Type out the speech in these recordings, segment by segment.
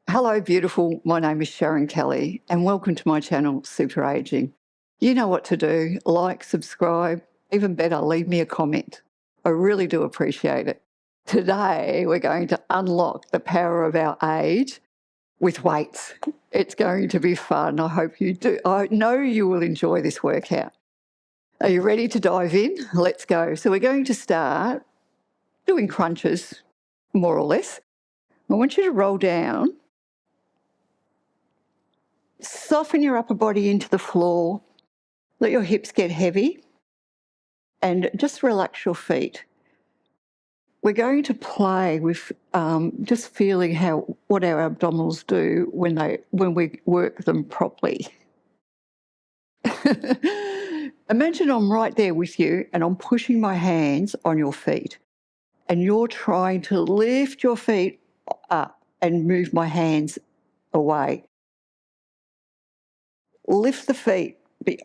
Hello, beautiful. My name is Sharon Kelly, and welcome to my channel, Super Aging. You know what to do. Like, subscribe, even better, leave me a comment. I really do appreciate it. Today, we're going to unlock the power of our age with weights. It's going to be fun. I hope you do. I know you will enjoy this workout. Are you ready to dive in? Let's go. So we're going to start doing crunches, more or less. I want you to roll down. Soften your upper body into the floor. Let your hips get heavy and just relax your feet. We're going to play with just feeling what our abdominals do when we work them properly. Imagine I'm right there with you and I'm pushing my hands on your feet and you're trying to lift your feet up and move my hands away. Lift the feet.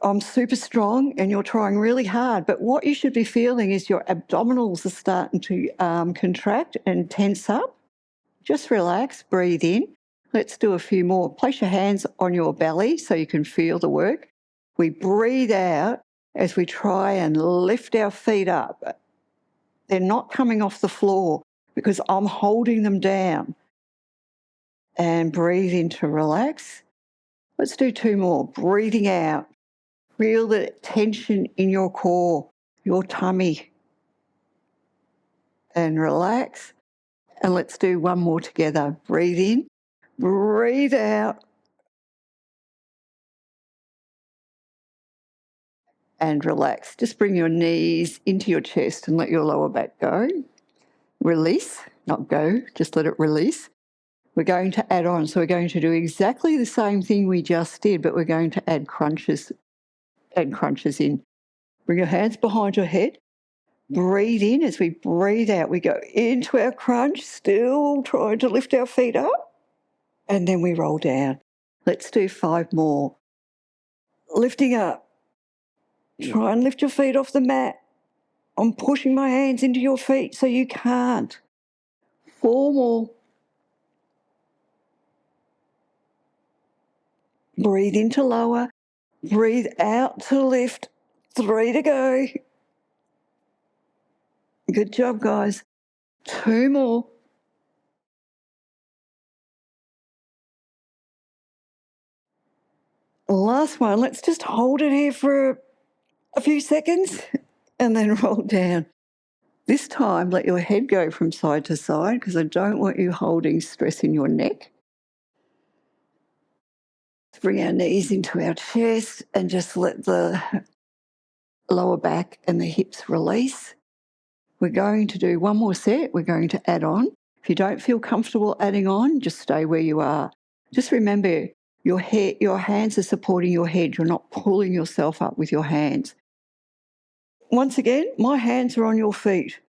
I'm super strong and you're trying really hard, but what you should be feeling is your abdominals are starting to contract and tense up. Just relax, breathe in. Let's do a few more. Place your hands on your belly so you can feel the work. We breathe out as we try and lift our feet up. They're not coming off the floor because I'm holding them down. And breathe in to relax. Let's do two more. Breathing out. Feel the tension in your core, your tummy. And relax. And let's do one more together. Breathe in, breathe out. And relax. Just bring your knees into your chest and let your lower back go. Release, not go, just let it release. We're going to add on. So we're going to do exactly the same thing we just did, but we're going to add crunches in. Bring your hands behind your head. Breathe in. As we breathe out, we go into our crunch, still trying to lift our feet up, and then we roll down. Let's do 5 more. Lifting up. Try and lift your feet off the mat. I'm pushing my hands into your feet so you can't. 4 more. Breathe in to lower. Breathe out to lift. 3 to go. Good job, guys. 2 more. Last one. Let's just hold it here for a few seconds and then roll down. This time, let your head go from side to side because I don't want you holding stress in your neck. Let's bring our knees into our chest and just let the lower back and the hips release. We're going to do one more set. We're going to add on. If you don't feel comfortable adding on, just stay where you are. Just remember, your hands are supporting your head. You're not pulling yourself up with your hands. Once again, my hands are on your feet.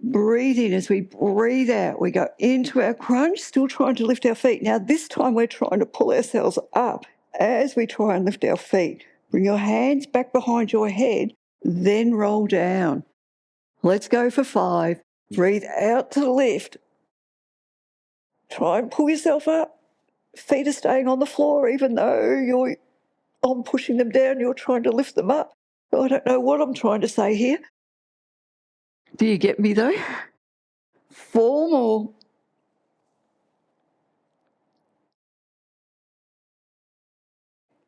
Breathe in. As we breathe out, we go into our crunch, still trying to lift our feet. Now, this time we're trying to pull ourselves up as we try and lift our feet. Bring your hands back behind your head, then roll down. Let's go for 5. Breathe out to lift. Try and pull yourself up. Feet are staying on the floor even though I'm pushing them down, you're trying to lift them up. I don't know what I'm trying to say here. Do you get me though? 4 more.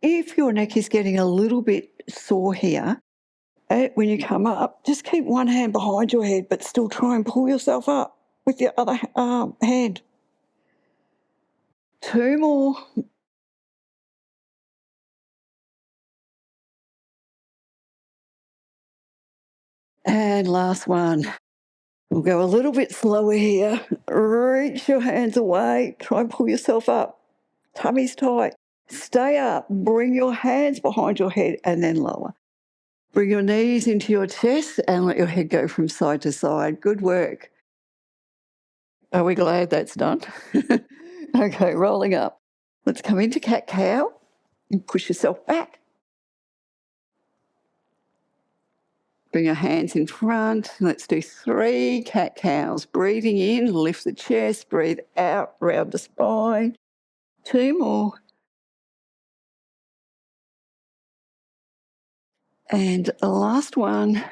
If your neck is getting a little bit sore here, when you come up, just keep one hand behind your head, but still try and pull yourself up with your other hand. 2 more. And last one. We'll go a little bit slower here. Reach your hands away. Try and pull yourself up. Tummy's tight. Stay up. Bring your hands behind your head and then lower. Bring your knees into your chest and let your head go from side to side. Good work. Are we glad that's done? Okay, rolling up. Let's come into cat-cow and push yourself back. Bring your hands in front. Let's do 3 cat-cows. Breathing in, lift the chest, breathe out, round the spine. 2 more. And the last one.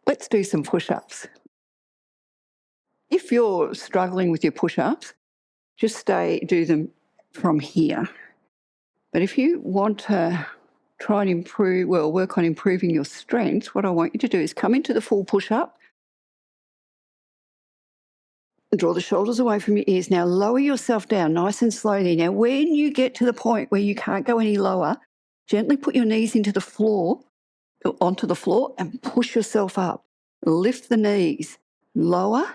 Let's do some push-ups. If you're struggling with your push-ups, just do them from here. But if you want to try and work on improving your strength, what I want you to do is come into the full push-up. Draw the shoulders away from your ears. Now lower yourself down nice and slowly. Now when you get to the point where you can't go any lower, gently put your knees onto the floor and push yourself up. Lift the knees. Lower.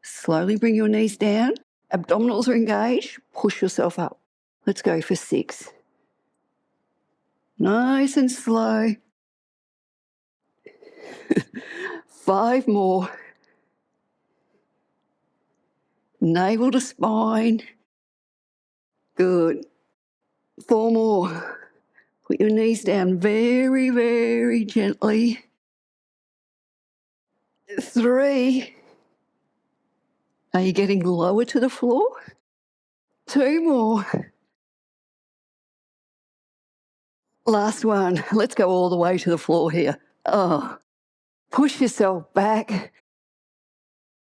Slowly bring your knees down. Abdominals are engaged. Push yourself up. Let's go for 6. Nice and slow. 5 more. Navel to spine. Good. 4 more. Put your knees down very, very gently. 3. Are you getting lower to the floor? 2 more. Last one. Let's go all the way to the floor here. Oh, push yourself back.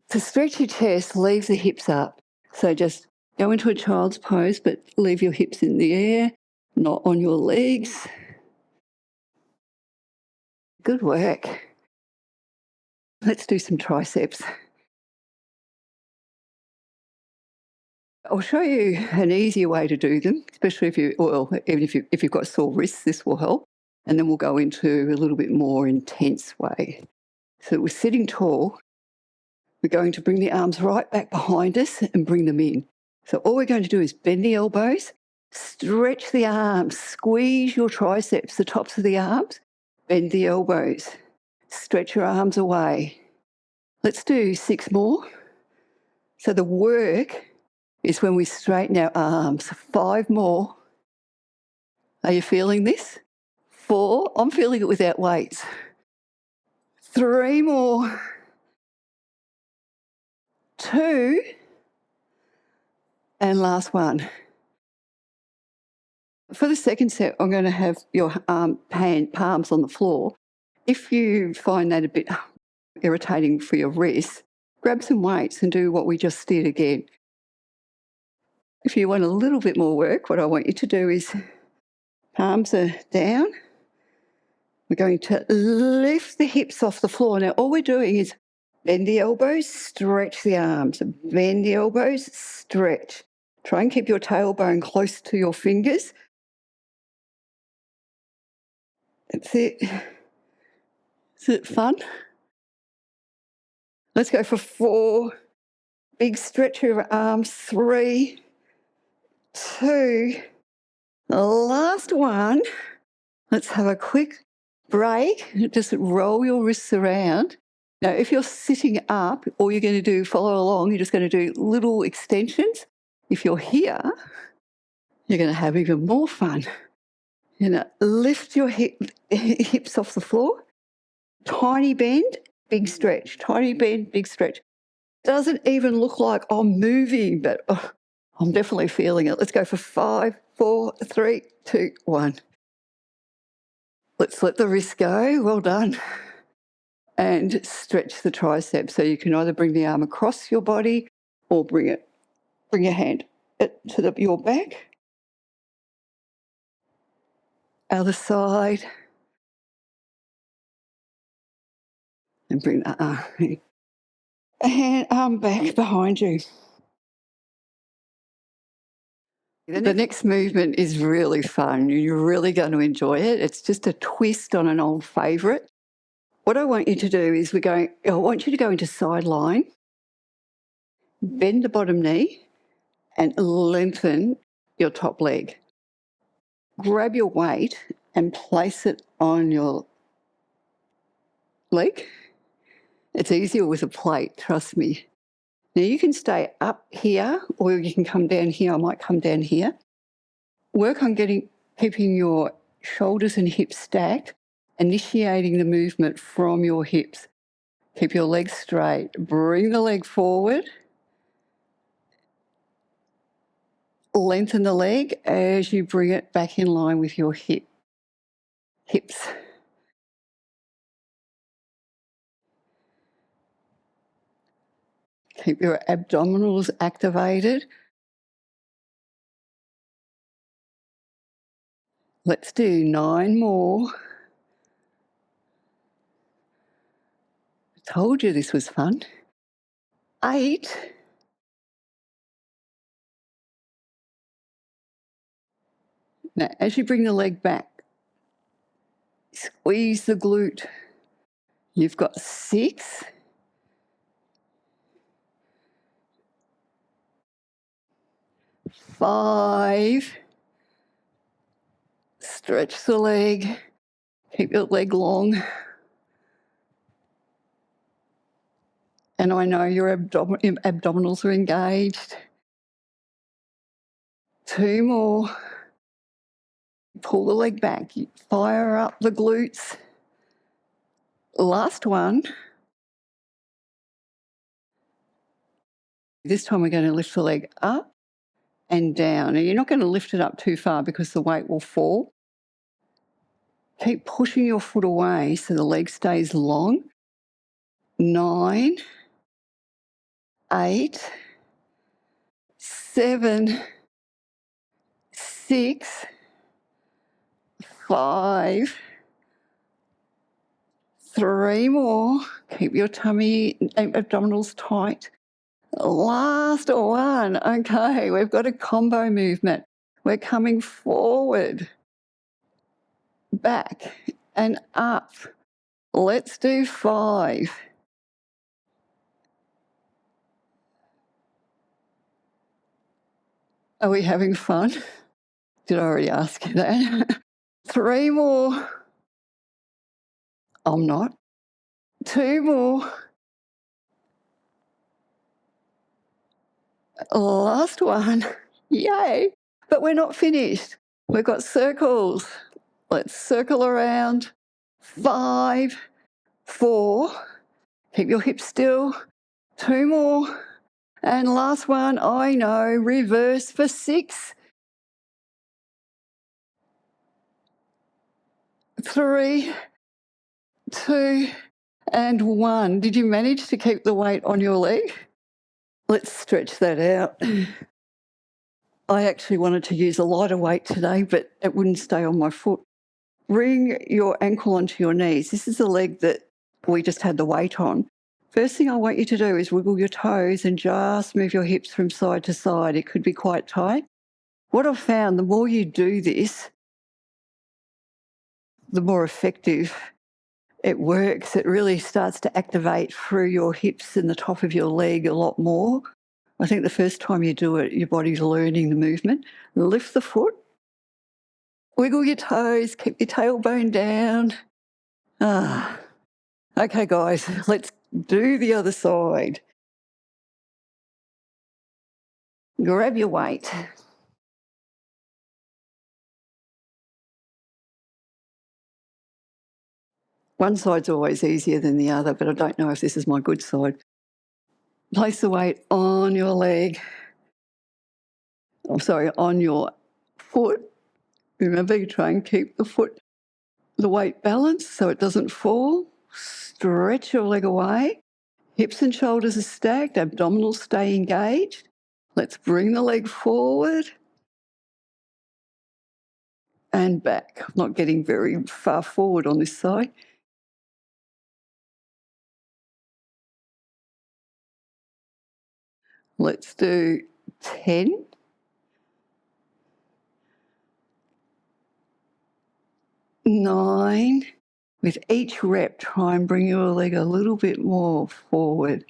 To stretch your chest, leave the hips up. So just go into a child's pose, but leave your hips in the air, not on your legs. Good work. Let's do some triceps. I'll show you an easier way to do them, especially even if you've got sore wrists, this will help. And then we'll go into a little bit more intense way. So we're sitting tall. We're going to bring the arms right back behind us and bring them in. So all we're going to do is bend the elbows, stretch the arms, squeeze your triceps, the tops of the arms, bend the elbows, stretch your arms away. Let's do 6 more. So the work is when we straighten our arms. 5 more. Are you feeling this? 4. I'm feeling it without weights. 3 more. 2. And last one. For the second set, I'm going to have your palms on the floor. If you find that a bit irritating for your wrists, grab some weights and do what we just did again. If you want a little bit more work, what I want you to do is palms are down. We're going to lift the hips off the floor. Now, all we're doing is bend the elbows, stretch the arms. Bend the elbows, stretch. Try and keep your tailbone close to your fingers. That's it. Is it fun? Let's go for 4. Big stretch of your arms. 3, 2. The last one. Let's have a quick break. Just roll your wrists around. Now, if you're sitting up, all you're going to do, follow along, you're just going to do little extensions. If you're here, you're going to have even more fun. Lift your hips off the floor. Tiny bend, big stretch. Tiny bend, big stretch. Doesn't even look like I'm moving, but I'm definitely feeling it. Let's go for 5, 4, 3, 2, 1. Let's let the wrist go. Well done. And stretch the triceps. So you can either bring the arm across your body or bring your hand to your back. Other side. And bring the arm back behind you. The next movement is really fun. You're really going to enjoy it. It's just a twist on an old favourite. What I want you to do is I want you to go into side line, bend the bottom knee and lengthen your top leg. Grab your weight and place it on your leg. It's easier with a plate, trust me. Now you can stay up here or you can come down here. I might come down here. Work on keeping your shoulders and hips stacked, initiating the movement from your hips. Keep your legs straight. Bring the leg forward. Lengthen the leg as you bring it back in line with your hips. Keep your abdominals activated. Let's do 9 more. I told you this was fun. 8. Now, as you bring the leg back, squeeze the glute. You've got 6. 5. Stretch the leg. Keep your leg long. And I know your abdominals are engaged. 2 more. Pull the leg back. Fire up the glutes. Last one. This time we're going to lift the leg up and down. And you're not going to lift it up too far because the weight will fall. Keep pushing your foot away so the leg stays long. 9, 8, 7, 6, 5, 3 more. Keep your tummy, abdominals tight. Last one. Okay, we've got a combo movement. We're coming forward, back and up. Let's do 5. Are we having fun? Did I already ask you that? 3 more. I'm not. 2 more. Last one. Yay. But we're not finished. We've got circles. Let's circle around. 5, 4. Keep your hips still. 2 more. And last one, I know, reverse for 6. 3, 2, and 1. Did you manage to keep the weight on your leg? Let's stretch that out. I actually wanted to use a lighter weight today, but it wouldn't stay on my foot. Bring your ankle onto your knees. This is the leg that we just had the weight on. First thing I want you to do is wiggle your toes and just move your hips from side to side. It could be quite tight. What I've found, the more you do this, the more effective it works. It really starts to activate through your hips and the top of your leg a lot more. I think the first time you do it, your body's learning the movement. Lift the foot, wiggle your toes, keep your tailbone down. Okay, guys, let's do the other side. Grab your weight. One side's always easier than the other, but I don't know if this is my good side. Place the weight on your leg. On your foot. Remember, you try and keep the weight balanced so it doesn't fall. Stretch your leg away. Hips and shoulders are stacked. Abdominals stay engaged. Let's bring the leg forward and back. I'm not getting very far forward on this side. Let's do 10. 9. With each rep, try and bring your leg a little bit more forward.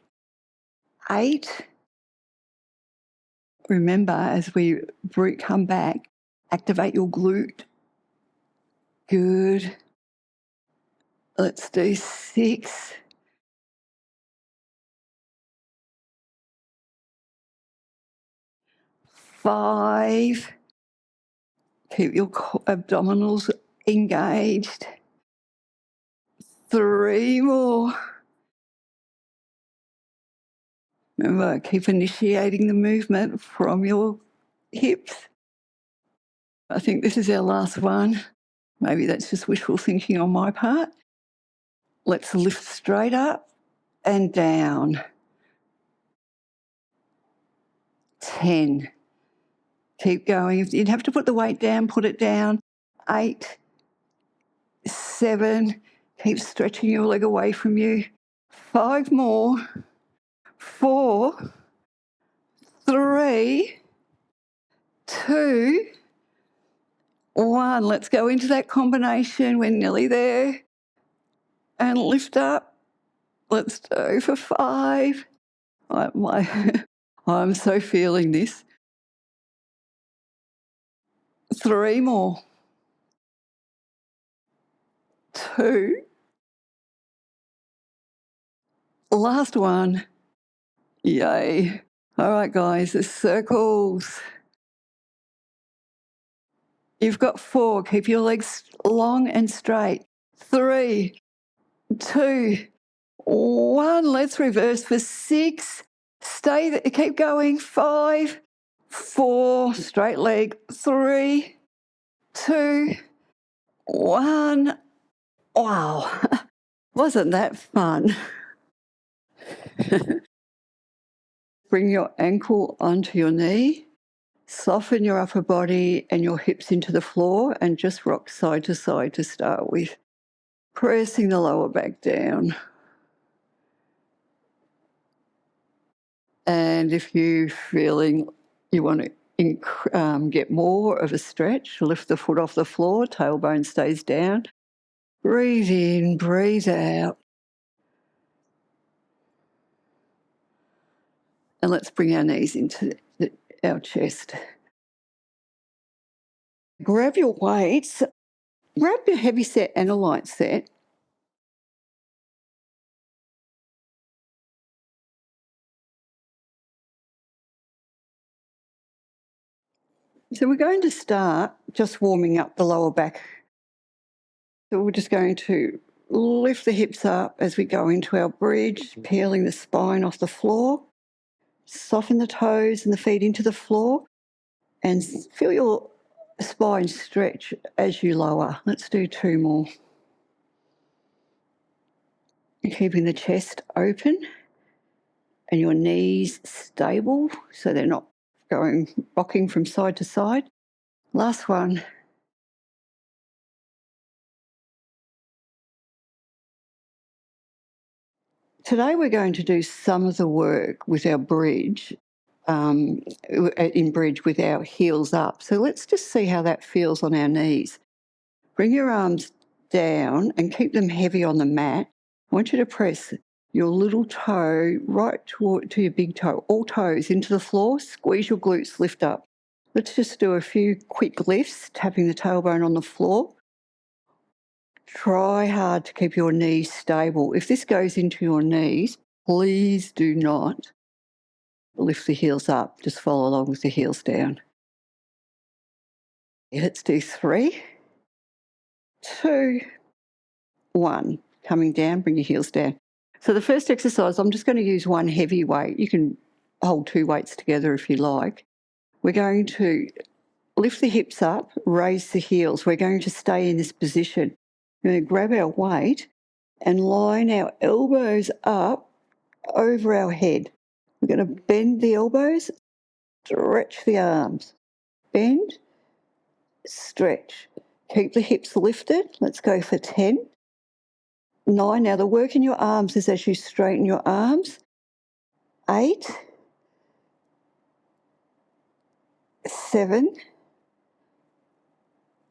8. Remember, as we come back, activate your glute. Good. Let's do 6. 5. Keep your abdominals engaged. 3 more. Remember, keep initiating the movement from your hips. I think this is our last one. Maybe that's just wishful thinking on my part. Let's lift straight up and down. 10. Keep going. If you'd have to put the weight down, put it down. 8, 7. Keep stretching your leg away from you. 5 more. 4, 3, 2, 1. Let's go into that combination. We're nearly there. And lift up. Let's go for 5. I'm so feeling this. 3 more. 2. Last one. Yay. All right, guys, the circles. You've got 4. Keep your legs long and straight. 3, 2, 1. Let's reverse for 6. Stay there. Keep going. 5, 4. Straight leg. 3, 2, 1. Wow. Wasn't that fun? Bring your ankle onto your knee. Soften your upper body and your hips into the floor and just rock side to start with. Pressing the lower back down. And if you're feeling you want to get more of a stretch, lift the foot off the floor, tailbone stays down. Breathe in, breathe out. And let's bring our knees into our chest. Grab your weights. Grab your heavy set and a light set. So we're going to start just warming up the lower back. So we're just going to lift the hips up as we go into our bridge, peeling the spine off the floor. Soften the toes and the feet into the floor and feel your spine stretch as you lower. Let's do 2 more. Keeping the chest open and your knees stable so they're not rocking from side to side. Last one. Today we're going to do some of the work with our bridge, in bridge with our heels up. So let's just see how that feels on our knees. Bring your arms down and keep them heavy on the mat. I want you to press your little toe right to your big toe, all toes into the floor. Squeeze your glutes, lift up. Let's just do a few quick lifts, tapping the tailbone on the floor. Try hard to keep your knees stable. If this goes into your knees, please do not lift the heels up. Just follow along with the heels down. Let's do 3, 2, 1. Coming down, bring your heels down. So the first exercise, I'm just going to use one heavy weight. You can hold 2 weights together if you like. We're going to lift the hips up, raise the heels. We're going to stay in this position. We're going to grab our weight and line our elbows up over our head. We're going to bend the elbows, stretch the arms. Bend, stretch. Keep the hips lifted. Let's go for 10. 9. Now the work in your arms is as you straighten your arms. 8, 7,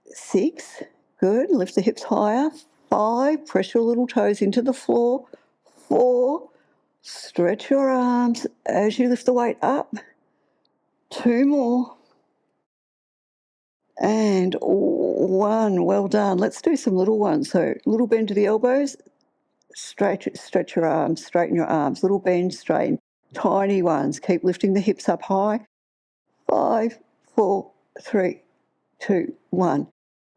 6. Good. Lift the hips higher. 5. Press your little toes into the floor. 4. Stretch your arms as you lift the weight up. 2 more. And 1. Well done. Let's do some little ones. So little bend to the elbows. Stretch your arms. Straighten your arms. Little bend, straighten. Tiny ones. Keep lifting the hips up high. 5, 4, 3, 2, 1.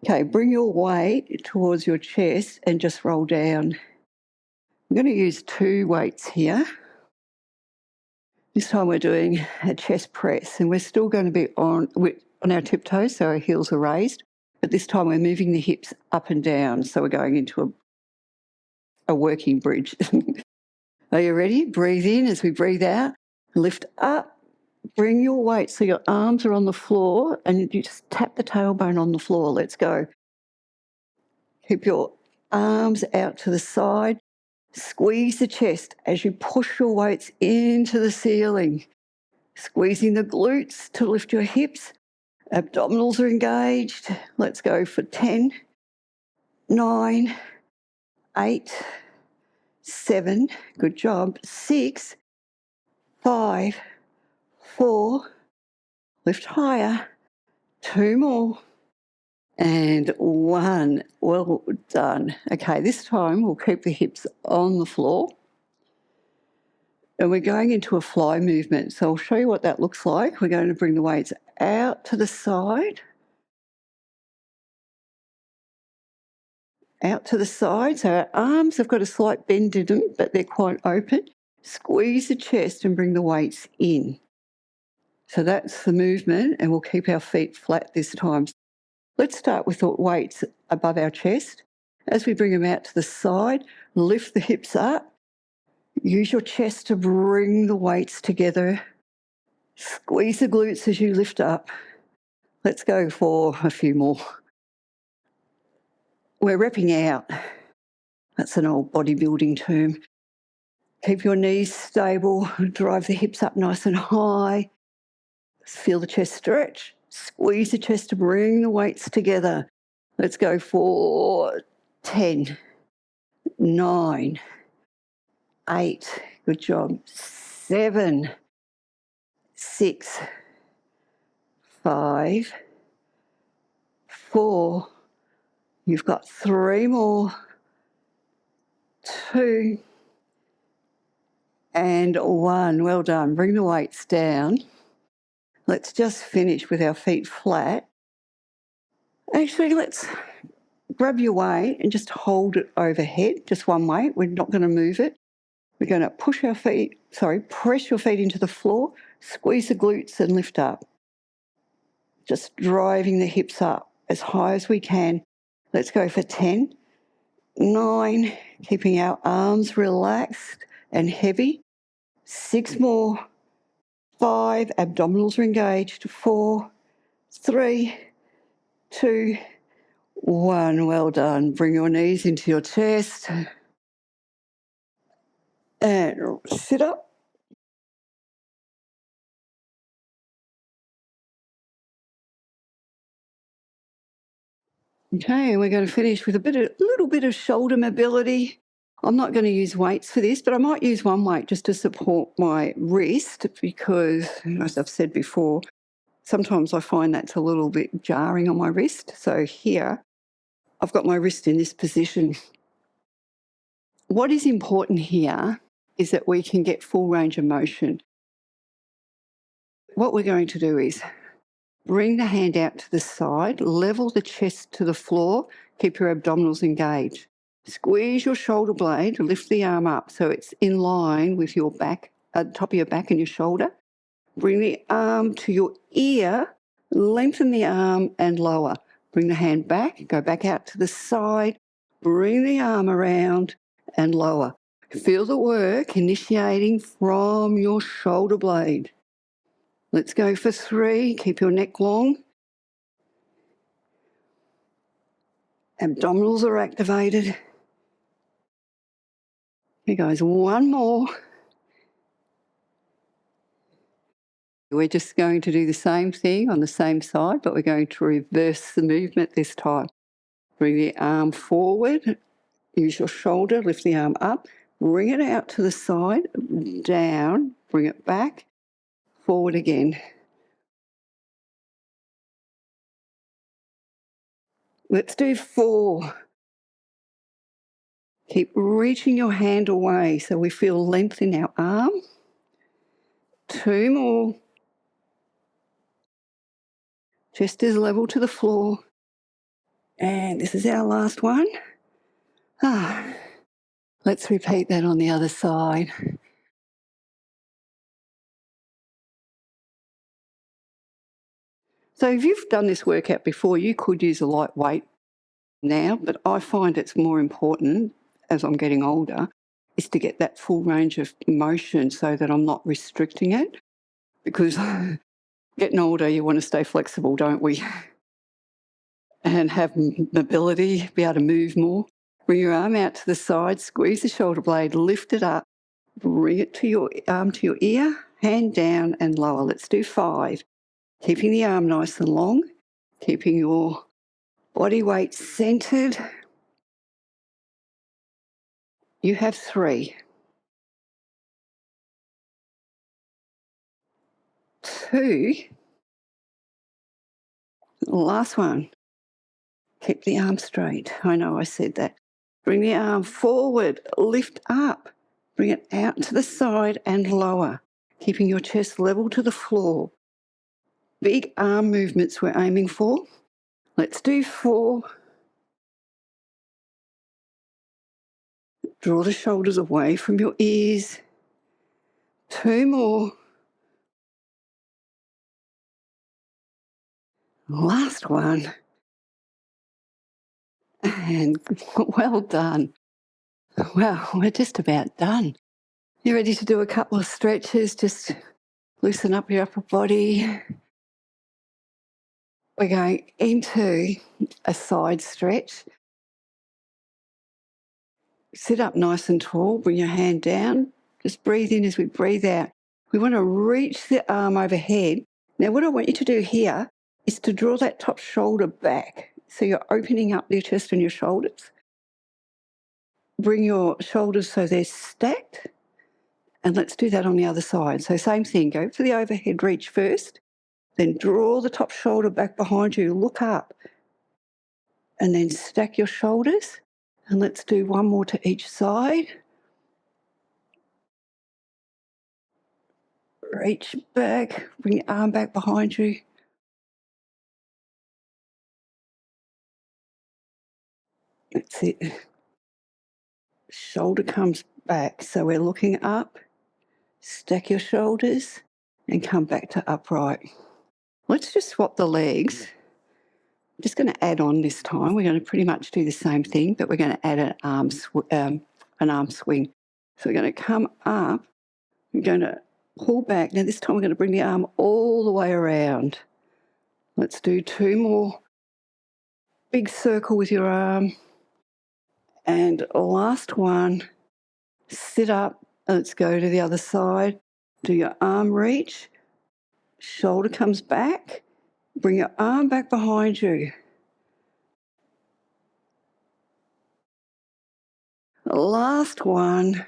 Okay, bring your weight towards your chest and just roll down. I'm going to use 2 weights here. This time we're doing a chest press, and we're still going to be on our tiptoes, so our heels are raised. But this time we're moving the hips up and down, so we're going into a working bridge. Are you ready? Breathe in as we breathe out. Lift up. Bring your weight so your arms are on the floor, and you just tap the tailbone on the floor. Let's go. Keep your arms out to the side. Squeeze the chest as you push your weights into the ceiling. Squeezing the glutes to lift your hips. Abdominals are engaged. Let's go for 10, 9, 8, 7, good job, 6, 5, 4, lift higher, 2 more, and 1. Well done. Okay, this time we'll keep the hips on the floor. And we're going into a fly movement. So I'll show you what that looks like. We're going to bring the weights out to the side. Out to the side. So our arms have got a slight bend in them, but they're quite open. Squeeze the chest and bring the weights in. So that's the movement, and we'll keep our feet flat this time. Let's start with the weights above our chest. As we bring them out to the side, lift the hips up. Use your chest to bring the weights together. Squeeze the glutes as you lift up. Let's go for a few more. We're repping out. That's an old bodybuilding term. Keep your knees stable. Drive the hips up nice and high. Feel the chest stretch. Squeeze the chest to bring the weights together. Let's go for 10, 9, 8. Good job. 7, 6, 5, 4. You've got 3 more. 2 and 1. Well done. Bring the weights down. Let's just finish with our feet flat. Actually, let's grab your weight and just hold it overhead, just one weight. We're not going to move it. We're going to press your feet into the floor, squeeze the glutes and lift up. Just driving the hips up as high as we can. Let's go for 10, 9, keeping our arms relaxed and heavy. 6 more. 5, abdominals are engaged. 4, 3, 2, 1. Well done. Bring your knees into your chest. And sit up. Okay, we're going to finish with a little bit of shoulder mobility. I'm not going to use weights for this, but I might use one weight just to support my wrist because, as I've said before, sometimes I find that's a little bit jarring on my wrist. So here, I've got my wrist in this position. What is important here is that we can get full range of motion. What we're going to do is bring the hand out to the side, level the chest to the floor, keep your abdominals engaged. Squeeze your shoulder blade, lift the arm up so it's in line with your back, at the top of your back and your shoulder. Bring the arm to your ear, lengthen the arm and lower. Bring the hand back, go back out to the side, bring the arm around and lower. Feel the work initiating from your shoulder blade. Let's go for 3. Keep your neck long. Abdominals are activated. Here goes 1 more. We're just going to do the same thing on the same side, but we're going to reverse the movement this time. Bring the arm forward. Use your shoulder, lift the arm up. Bring it out to the side, down, bring it back, forward again. Let's do 4. Keep reaching your hand away so we feel length in our arm. 2 more. Chest is level to the floor. And this is our last one. Let's repeat that on the other side. So if you've done this workout before, you could use a light weight now, but I find it's more important as I'm getting older is to get that full range of motion so that I'm not restricting it, because getting older, you want to stay flexible, don't we? And have mobility, be able to move more. Bring your arm out to the side, squeeze the shoulder blade, lift it up, bring it to your arm to your ear, hand down and lower. Let's do 5. Keeping the arm nice and long, keeping your body weight centered. You have 3. 2. Last one. Keep the arm straight. I know I said that. Bring the arm forward, lift up, bring it out to the side and lower, keeping your chest level to the floor. Big arm movements we're aiming for. Let's do 4. Draw the shoulders away from your ears. 2 more. Last one. And well done. Well, we're just about done. You ready to do a couple of stretches? Just loosen up your upper body. We're going into a side stretch. Sit up nice and tall. Bring your hand down. Just breathe in as we breathe out. We want to reach the arm overhead. Now, what I want you to do here is to draw that top shoulder back. So you're opening up your chest and your shoulders. Bring your shoulders so they're stacked. And let's do that on the other side. So same thing, go for the overhead reach first, then draw the top shoulder back behind you, look up, and then stack your shoulders. And let's do one more to each side. Reach back, bring your arm back behind you. That's it. Shoulder comes back, so we're looking up. Stack your shoulders and come back to upright. Let's just swap the legs. I'm just going to add on this time. We're going to pretty much do the same thing, but we're going to add an arm swing. So we're going to come up. We're going to pull back. Now this time we're going to bring the arm all the way around. Let's do 2 more. Big circle with your arm. And last one. Sit up. Let's go to the other side. Do your arm reach. Shoulder comes back. Bring your arm back behind you. Last one.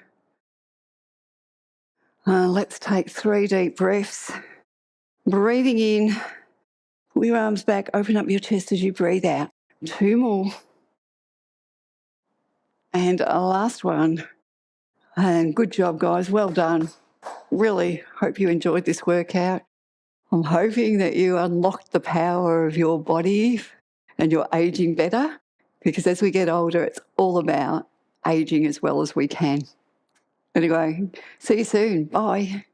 Let's take 3 deep breaths. Breathing in. Pull your arms back. Open up your chest as you breathe out. 2 more. And a last one. And good job, guys. Well done. Really hope you enjoyed this workout. I'm hoping that you unlocked the power of your body and you're aging better, because as we get older, it's all about aging as well as we can. Anyway, see you soon. Bye.